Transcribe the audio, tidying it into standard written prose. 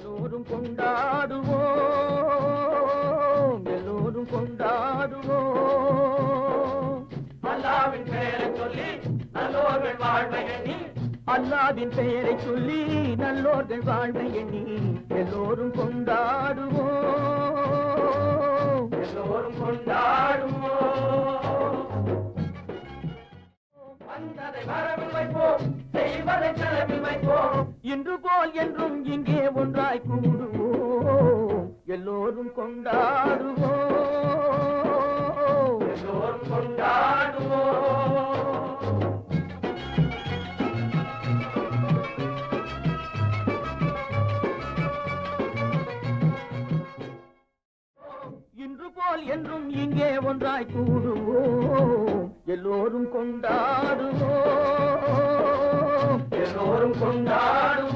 எல்லோரும் கொண்டாடுவோம், எல்லோரும் கொண்டாடுவோம். அல்லாவின் பெயரை சொல்லி நல்லோர்கள் வாழ்வை எண்ணி, அல்லாவின் பெயரை சொல்லி நல்லோர்கள் வாழ்வை எண்ணி எல்லோரும் கொண்டாடுவோம், எல்லோரும் கொண்டாடுவோம். வந்ததை வரவில் வைப்போம், செய்வதை செலவில் வைப்போம். இன்று போல் என்றும் இங்கே ஒன்றாய் கூடுவோம், எல்லோரும் கொண்டாடுவோம், எல்லோரும் கொண்டாடுவோம். இன்று போல் என்றும் இங்கே ஒன்றாய் கூடுவோம், எல்லோரும் கொண்டாடுவோம், எல்லோரும் கொண்டாடுவோம்.